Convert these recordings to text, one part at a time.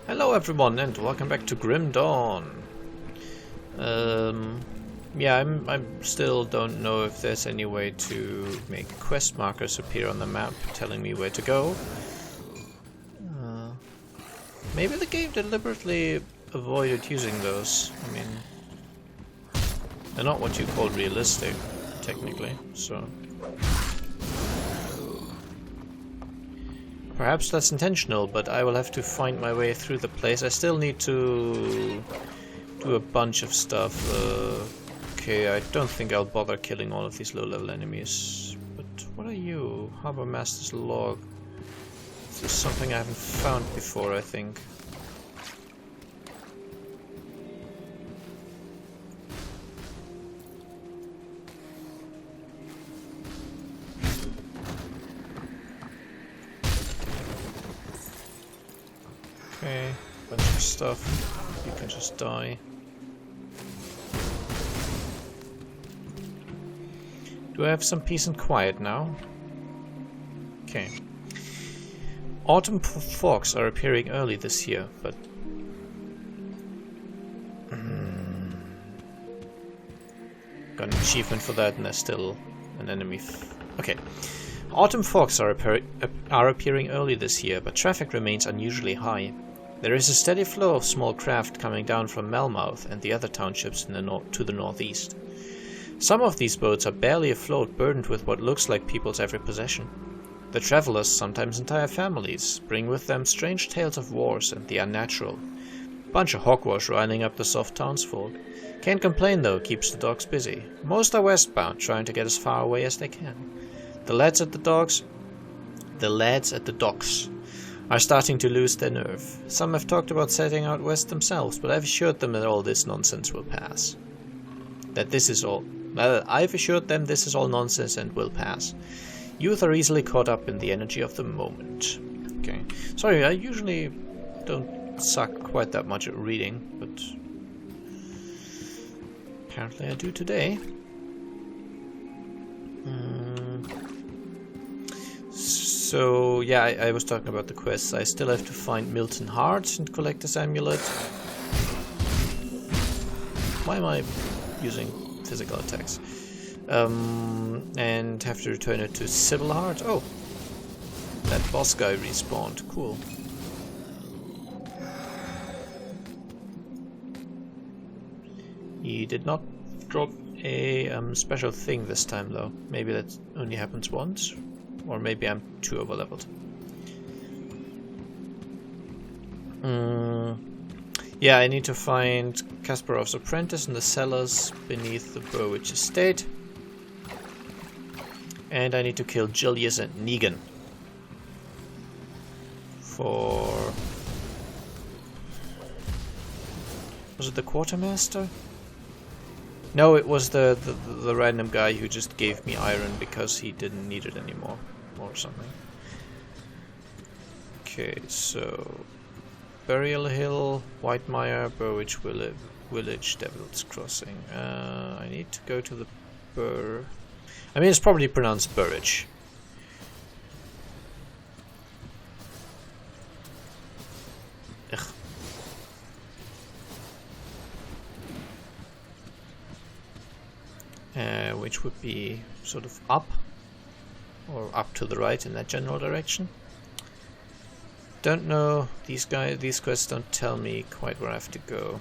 Hello everyone and welcome back to Grim Dawn. Yeah, I still don't know if there's any way to make quest markers appear on the map telling me where to go. Maybe the game deliberately avoided using those. I mean, they're not what you call realistic, technically, so... Perhaps that's intentional, but I will have to find my way through the place. I still need to do a bunch of stuff. Okay, I don't think I'll bother killing all of these low-level enemies. But what are you? Harbor Master's Log. This is something I haven't found before, I think. Okay, bunch of stuff. You can just die. Do I have some peace and quiet now? Okay. Autumn fogs are appearing early this year, but... Got an achievement for that and there's still an enemy. Okay. Autumn fogs are appearing early this year, but traffic remains unusually high. There is a steady flow of small craft coming down from Melmouth and the other townships in the to the northeast. Some of these boats are barely afloat, burdened with what looks like people's every possession. The travelers, sometimes entire families, bring with them strange tales of wars and the unnatural. Bunch of hogwash lining up the soft townsfolk. Can't complain though, keeps the docks busy. Most are westbound, trying to get as far away as they can. The lads at the docks are starting to lose their nerve. Some have talked about setting out west themselves, but I've assured them that all this nonsense will pass. I've assured them this is all nonsense and will pass. Youth are easily caught up in the energy of the moment. Okay. Sorry, I usually don't suck quite that much at reading, but apparently I do today. So, yeah, I was talking about the quests. I still have to find Milton Heart and collect this amulet. Why am I using physical attacks? And have to return it to Sybil Heart. Oh, that boss guy respawned. Cool. He did not drop a special thing this time, though. Maybe that only happens once. Or maybe I'm too overleveled. Yeah, I need to find Kasparov's apprentice in the cellars beneath the Burwich estate. And I need to kill Julius and Negan. For... Was it the quartermaster? No, it was the random guy who just gave me iron because he didn't need it anymore. Or something. Okay, so... Burial Hill, Whitemire, Burwich Village, Devil's Crossing. I need to go to the I mean, it's probably pronounced Burwich. Ugh. Which would be sort of up. Or up to the right in that general direction. Don't know, these quests don't tell me quite where I have to go.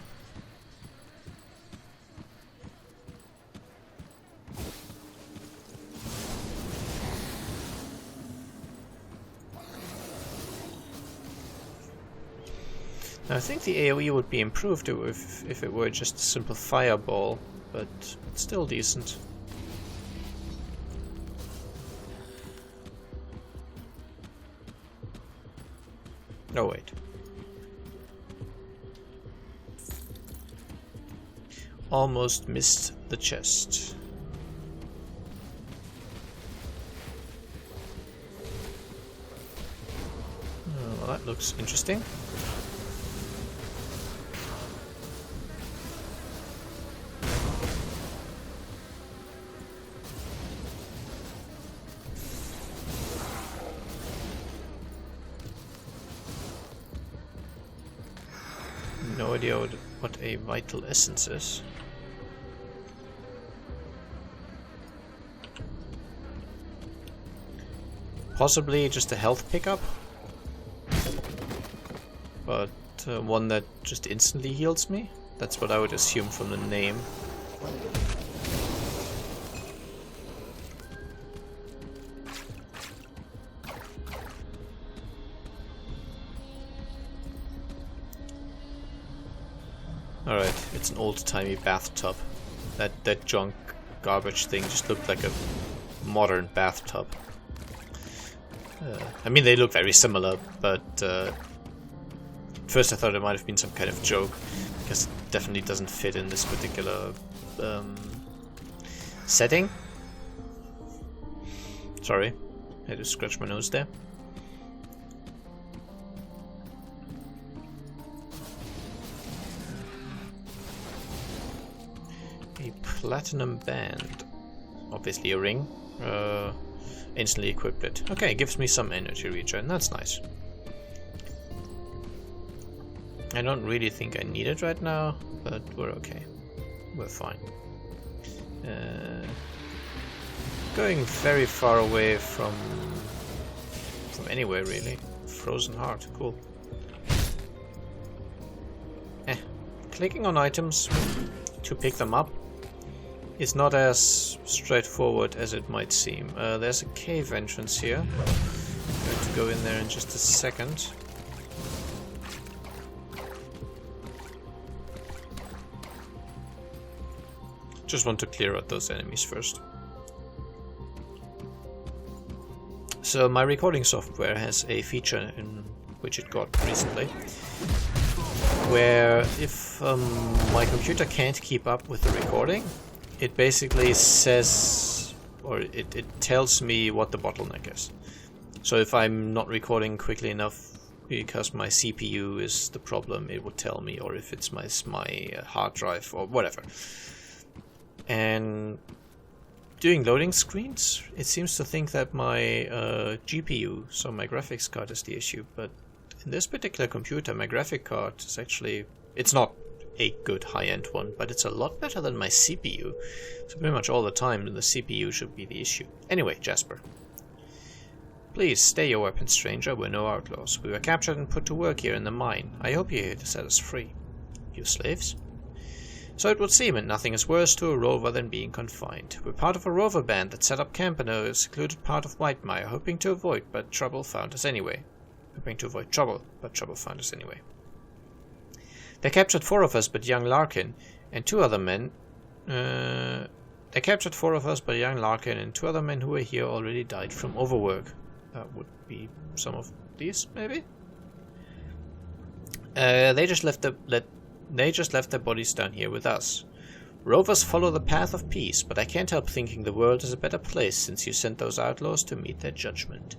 Now, I think the AoE would be improved if it were just a simple fireball, but it's still decent. Oh wait. Almost missed the chest. Well, that looks interesting. No idea what a vital essence is. Possibly just a health pickup, but one that just instantly heals me. That's what I would assume from the name. Alright, it's an old-timey bathtub. That junk garbage thing just looked like a modern bathtub. I mean, they look very similar, but first I thought it might have been some kind of joke, because it definitely doesn't fit in this particular setting. Sorry, I had to scratch my nose there. A platinum band. Obviously a ring. Instantly equipped it. Okay, gives me some energy regen. That's nice. I don't really think I need it right now, but we're okay. We're fine. Going very far away from anywhere really. Frozen heart, cool. Clicking on items to pick them up is not as straightforward as it might seem. There's a cave entrance here. I'm going to go in there in just a second. Just want to clear out those enemies first. So my recording software has a feature in which it got recently, where if my computer can't keep up with the recording, it basically says, or it tells me what the bottleneck is. So if I'm not recording quickly enough because my CPU is the problem, it would tell me, or if it's my hard drive or whatever. And doing loading screens, it seems to think that my GPU, so my graphics card, is the issue. But in this particular computer, my graphic card is actually, it's not a good high-end one, but it's a lot better than my CPU. So pretty much all the time the CPU should be the issue. Anyway, Jasper. Please stay your weapon, stranger. We're no outlaws. We were captured and put to work here in the mine. I hope you're here to set us free. You slaves? So it would seem, and nothing is worse to a rover than being confined. We're part of a rover band that set up camp in a secluded part of Whitemire, hoping to avoid, but trouble found us anyway. Hoping to avoid trouble, but trouble found us anyway. They captured 4 of us but young Larkin and 2 other men. They captured 4 of us but young Larkin and 2 other men who were here already died from overwork. That would be some of these, maybe? They just left their bodies down here with us. Rovers follow the path of peace, but I can't help thinking the world is a better place since you sent those outlaws to meet their judgment.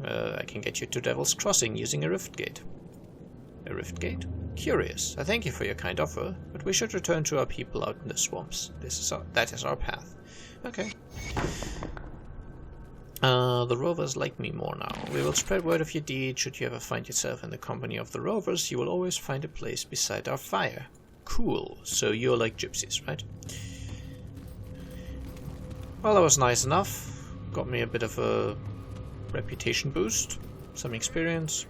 I can get you to Devil's Crossing using a rift gate. A rift gate? Curious. I thank you for your kind offer, but we should return to our people out in the swamps. That is our path. Okay. The rovers like me more now. We will spread word of your deed. Should you ever find yourself in the company of the rovers, you will always find a place beside our fire. Cool. So you're like gypsies, right? Well, that was nice enough. Got me a bit of a reputation boost. Some experience.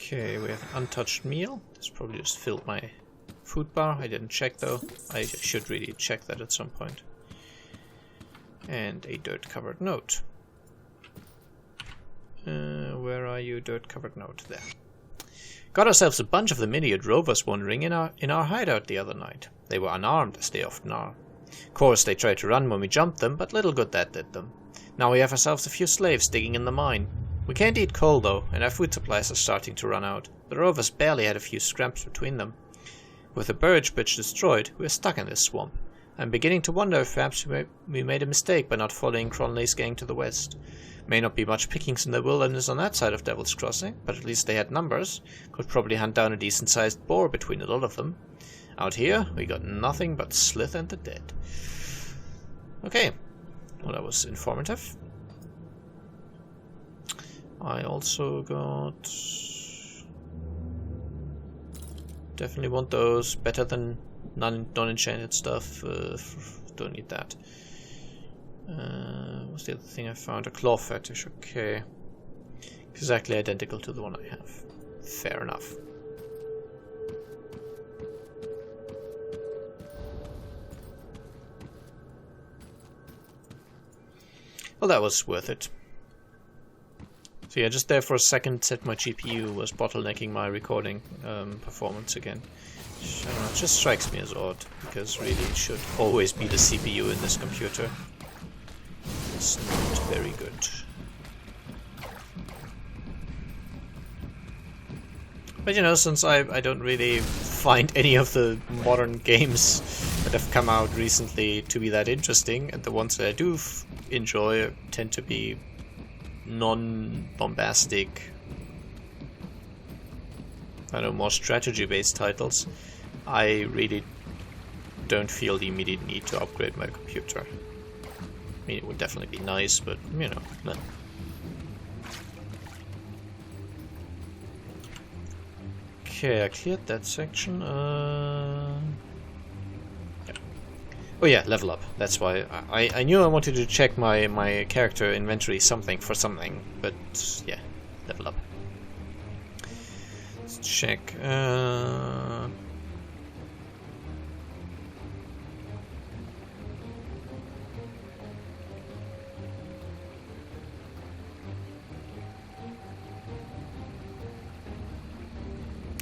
Okay, we have untouched meal. This probably just filled my food bar. I didn't check though. I should really check that at some point. And a dirt-covered note. Where are you, dirt-covered note? There. Got ourselves a bunch of the Miniad rovers wandering in our hideout the other night. They were unarmed, as they often are. Of course, they tried to run when we jumped them, but little good that did them. Now we have ourselves a few slaves digging in the mine. We can't eat coal though, and our food supplies are starting to run out. The rovers barely had a few scraps between them. With the Burridge Bridge destroyed, we're stuck in this swamp. I'm beginning to wonder if perhaps we made a mistake by not following Cronley's gang to the west. May not be much pickings in the wilderness on that side of Devil's Crossing, but at least they had numbers. Could probably hunt down a decent-sized boar between a lot of them. Out here, we got nothing but Slith and the Dead. Okay, well, that was informative. I also got... definitely want those. Better than non-enchanted stuff. Don't need that. What's the other thing I found? A claw fetish, okay. Exactly identical to the one I have. Fair enough. Well, that was worth it. So yeah, just there for a second said my GPU was bottlenecking my recording performance again. Which, I don't know, it just strikes me as odd, because really it should always be the CPU in this computer. It's not very good. But you know, since I don't really find any of the modern games that have come out recently to be that interesting, and the ones that I do enjoy tend to be non-bombastic, I don't know, more strategy-based titles, I really don't feel the immediate need to upgrade my computer. I mean, it would definitely be nice, but, you know, no. Okay, I cleared that section. Yeah. Oh yeah, level up. That's why I knew I wanted to check my character inventory something for something, but yeah, level up. Let's check.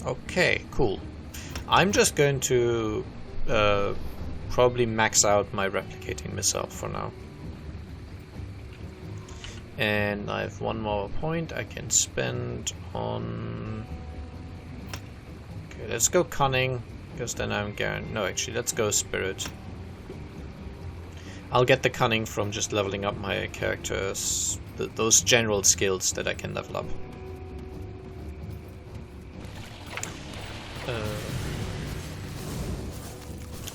Okay, cool. I'm just going to probably max out my replicating missile for now. And I have one more point I can spend on... Okay, let's go Cunning, because then I'm guaranteed... No, actually, let's go Spirit. I'll get the Cunning from just leveling up my characters, those general skills that I can level up.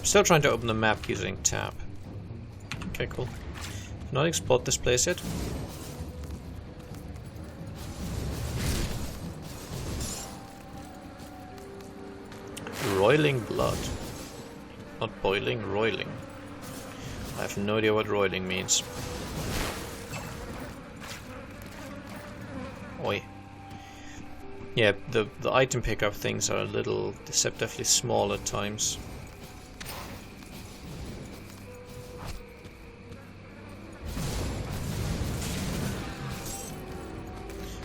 Still trying to open the map using tab. Okay, cool. Not explored this place yet. Roiling blood. Not boiling, roiling. I have no idea what roiling means. Oi. Yeah, the item pickup things are a little deceptively small at times.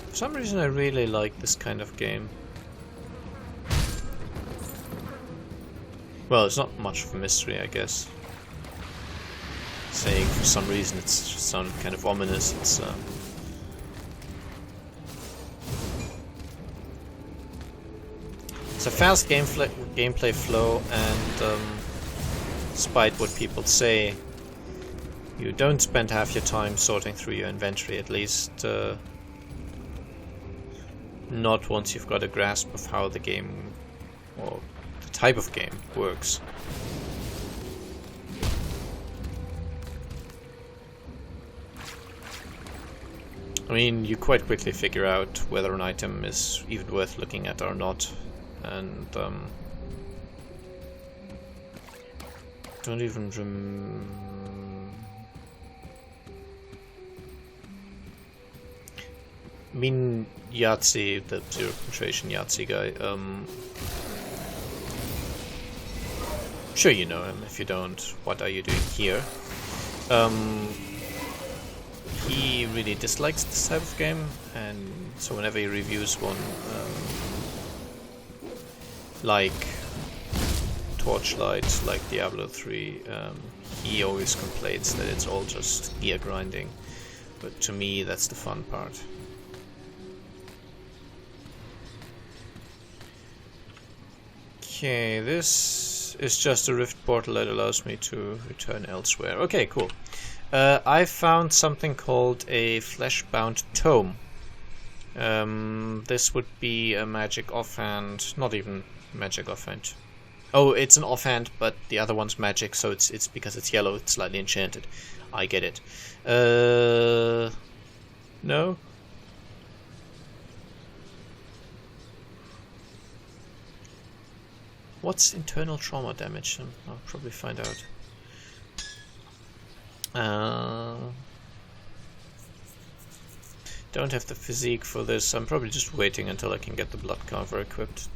For some reason I really like this kind of game. Well, it's not much of a mystery, I guess. Saying for some reason it's just sounded kind of ominous. It's a fast gameplay flow, and despite what people say, you don't spend half your time sorting through your inventory, at least not once you've got a grasp of how the game, or the type of game, works. I mean, you quite quickly figure out whether an item is even worth looking at or not, and don't even I mean, Yahtzee, the zero penetration Yahtzee guy, sure you know him. If you don't, what are you doing here? He really dislikes this type of game, and so whenever he reviews one, like Torchlight, like Diablo 3, he always complains that it's all just gear grinding, but to me that's the fun part. Okay, this is just a rift portal that allows me to return elsewhere. Okay, cool. I found something called a Fleshbound Tome. This would be a magic offhand, not even magic offhand, Oh, it's an offhand, but the other one's magic, so it's because it's yellow, it's slightly enchanted. I get it. No? What's internal trauma damage? I'll probably find out. Don't have the physique for this. I'm probably just waiting until I can get the blood carver equipped.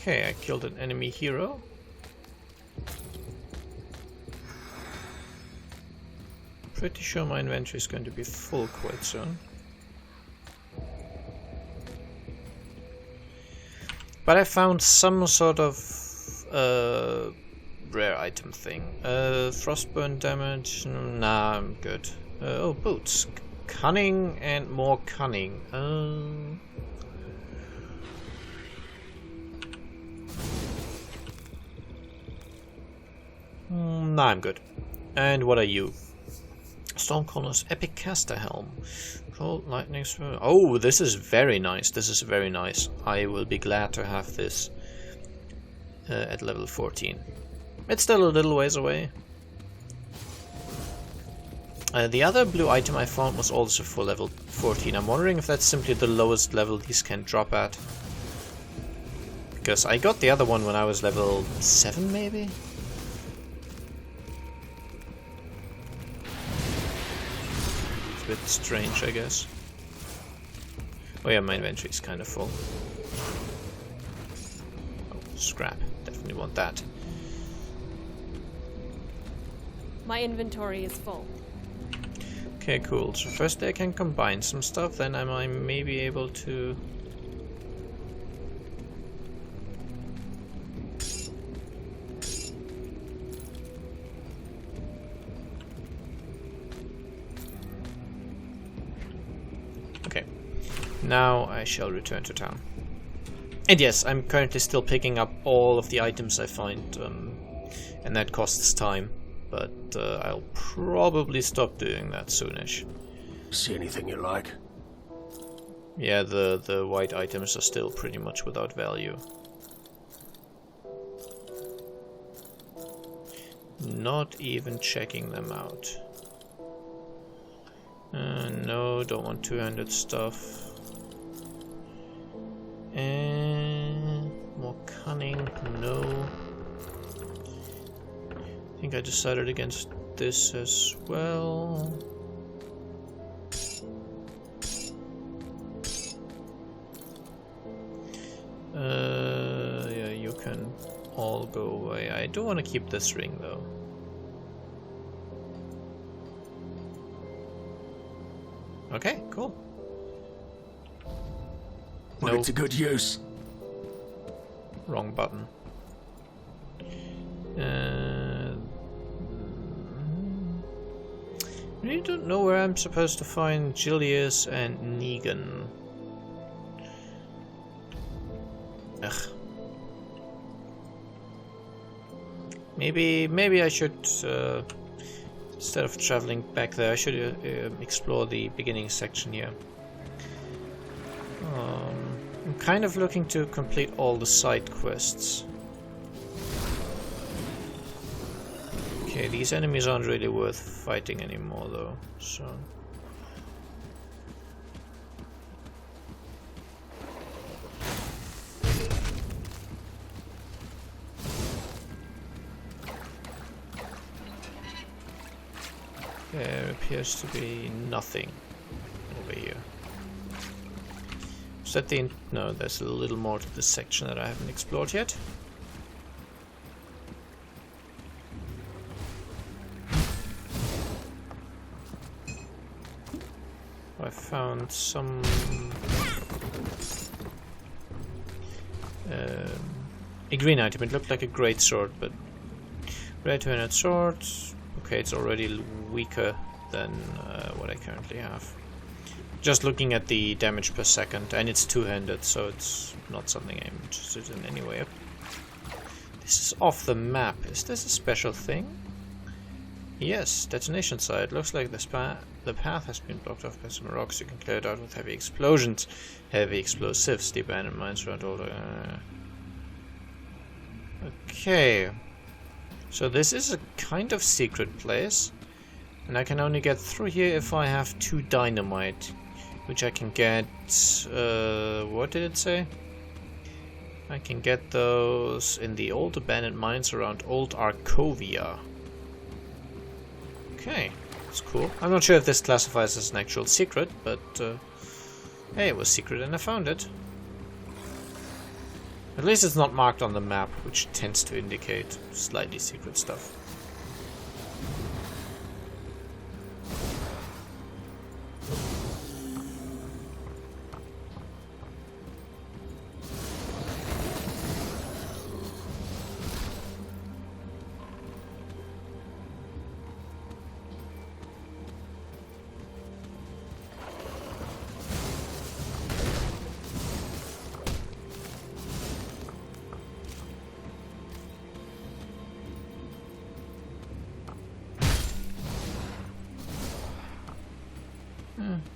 Okay, I killed an enemy hero. Pretty sure my inventory is going to be full quite soon. But I found some sort of rare item thing. Frostburn damage? Nah, I'm good. Oh, boots. Cunning and more cunning. Nah, I'm good. And what are you? Stormcaller's Epic Caster Helm. Cold Lightning Sword. Oh, this is very nice. This is very nice. I will be glad to have this at level 14. It's still a little ways away. The other blue item I found was also for level 14. I'm wondering if that's simply the lowest level these can drop at. Because I got the other one when I was level 7, maybe? Bit strange, I guess. Oh yeah, my inventory is kind of full. Oh, scrap. Definitely want that. My inventory is full. Okay, cool. So first I can combine some stuff, then I might maybe able to... Now I shall return to town. And yes, I'm currently still picking up all of the items I find, and that costs time, but I'll probably stop doing that soonish. See anything you like? Yeah, the white items are still pretty much without value. Not even checking them out. No, don't want 200 stuff. And more cunning, no. I think I decided against this as well. Yeah, you can all go away. I do want to keep this ring though. Okay, cool. Put it to good use. Wrong button. Really don't know where I'm supposed to find Julius and Negan. Ugh. Maybe I should, instead of traveling back there, I should explore the beginning section here. I'm kind of looking to complete all the side quests. Okay, these enemies aren't really worth fighting anymore though, so... There appears to be nothing over here. Is that the... No, there's a little more to this section that I haven't explored yet. I found some... a green item. It looked like a great sword, but... Red two-handed sword... Okay, it's already weaker than what I currently have. Just looking at the damage per second, and it's two-handed, so it's not something I'm interested in anyway. This is off the map. Is this a special thing? Yes, detonation site. Looks like the path has been blocked off by some rocks. You can clear it out with heavy explosions, heavy explosives, the abandoned mines around all the... Okay. So this is a kind of secret place, and I can only get through here if I have 2 dynamite, which I can get... what did it say? I can get those in the old abandoned mines around Old Arkovia. Okay, that's cool. I'm not sure if this classifies as an actual secret, but hey, it was secret and I found it. At least it's not marked on the map, which tends to indicate slightly secret stuff.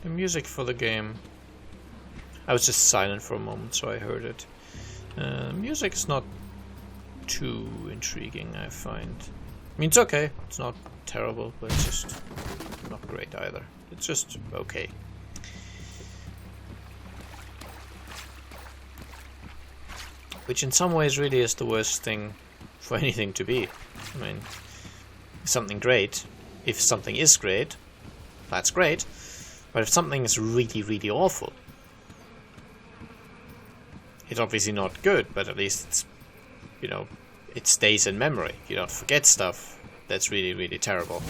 The music for the game. I was just silent for a moment, so I heard it. Music is not too intriguing, I find. I mean, it's okay. It's not terrible, but it's just not great either. It's just okay. Which in some ways really is the worst thing for anything to be. I mean, something great. If something is great, that's great. But if something is really, really awful, it's obviously not good, but at least it's, you know, it stays in memory. You don't forget stuff that's really, really terrible.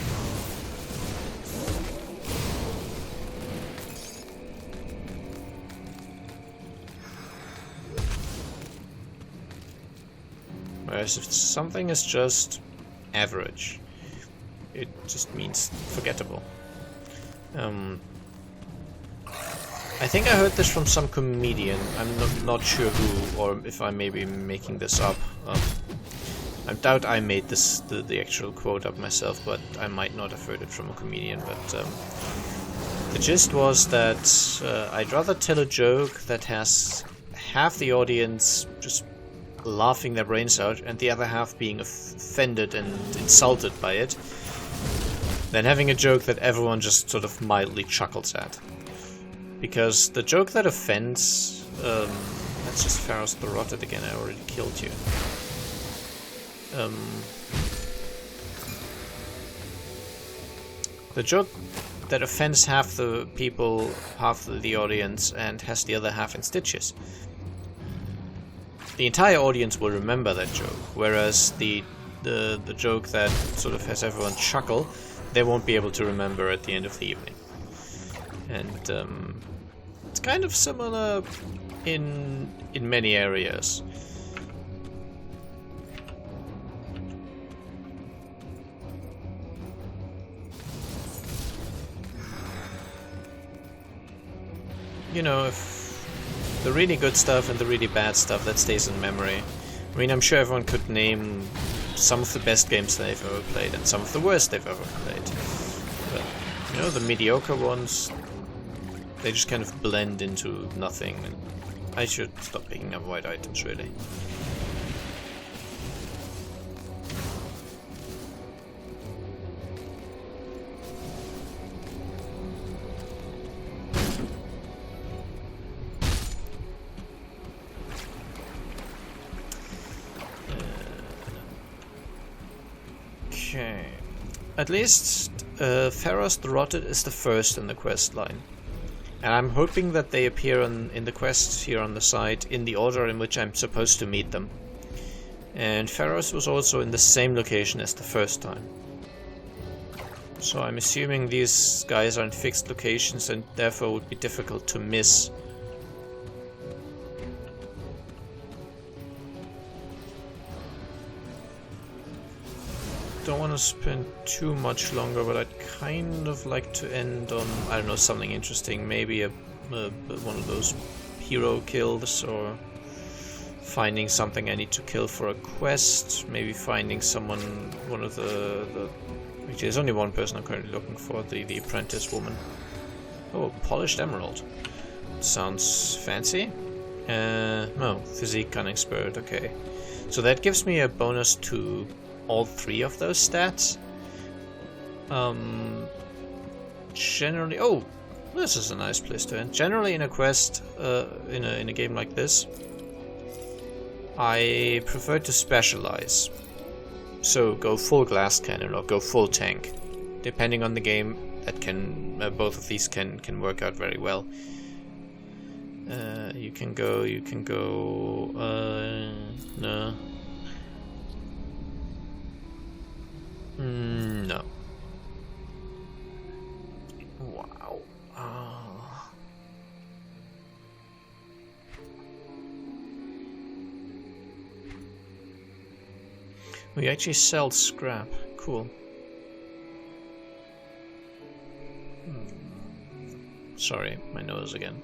Whereas if something is just average, it just means forgettable. I think I heard this from some comedian. I'm not sure who, or if I may be making this up. I doubt I made this the actual quote up myself, but I might not have heard it from a comedian. But the gist was that I'd rather tell a joke that has half the audience just laughing their brains out and the other half being offended and insulted by it, than having a joke that everyone just sort of mildly chuckles at. Because the joke that offends... that's just Pharos the Rotted again, I already killed you. The joke that offends half the people, half the audience, and has the other half in stitches. The entire audience will remember that joke, whereas the joke that sort of has everyone chuckle, they won't be able to remember at the end of the evening. And it's kind of similar in many areas. You know, if the really good stuff and the really bad stuff, that stays in memory. I mean, I'm sure everyone could name some of the best games they've ever played and some of the worst they've ever played. But, you know, the mediocre ones, they just kind of blend into nothing. And I should stop picking up white items, really. Okay. At least Pharos the Rotted is the first in the quest line. And I'm hoping that they appear in the quests here on the side in the order in which I'm supposed to meet them. And Pharos was also in the same location as the first time. So I'm assuming these guys are in fixed locations and therefore would be difficult to miss. don't want to spend too much longer, but I'd kind of like to end on, I don't know, something interesting. Maybe one of those hero kills, or finding something I need to kill for a quest. Maybe finding someone, one of the actually, there's only one person I'm currently looking for, the apprentice woman. Oh, polished emerald. Sounds fancy. No, physique, cunning, spirit, okay. So that gives me a bonus to all 3 of those stats. Generally, oh, this is a nice place to end. Generally in a quest, in a game like this, I prefer to specialize. So go full glass cannon or go full tank. Depending on the game, that can both of these can work out very well. You can go, no. No. Wow. Oh. We actually sell scrap. Cool. Sorry, my nose again.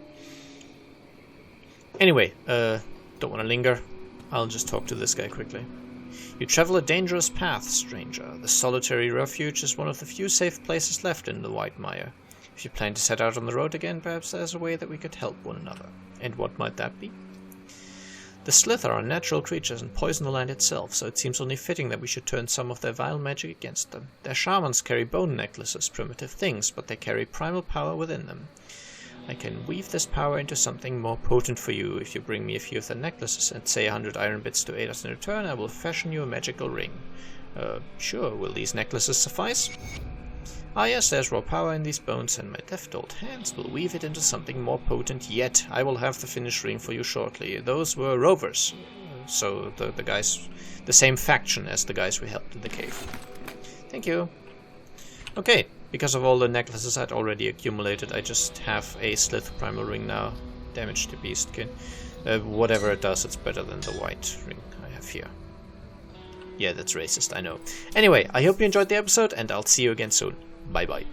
Anyway, don't want to linger. I'll just talk to this guy quickly. You travel a dangerous path, stranger. The solitary refuge is one of the few safe places left in the White Mire. If you plan to set out on the road again, perhaps there's a way that we could help one another. And what might that be? The Slither are natural creatures and poison the land itself, so it seems only fitting that we should turn some of their vile magic against them. Their shamans carry bone necklaces, primitive things, but they carry primal power within them. I can weave this power into something more potent for you. If you bring me a few of the necklaces and say 100 iron bits to aid us in return, I will fashion you a magical ring. Sure, will these necklaces suffice? Ah yes, there's raw power in these bones, and my deft old hands will weave it into something more potent yet. I will have the finished ring for you shortly. Those were rovers, so the guys, the same faction as the guys we helped in the cave. Thank you. Okay. Because of all the necklaces I'd already accumulated, I just have a Slith Primal Ring now. Damage to Beastkin. Whatever it does, it's better than the white ring I have here. Yeah, that's racist, I know. Anyway, I hope you enjoyed the episode, and I'll see you again soon. Bye bye.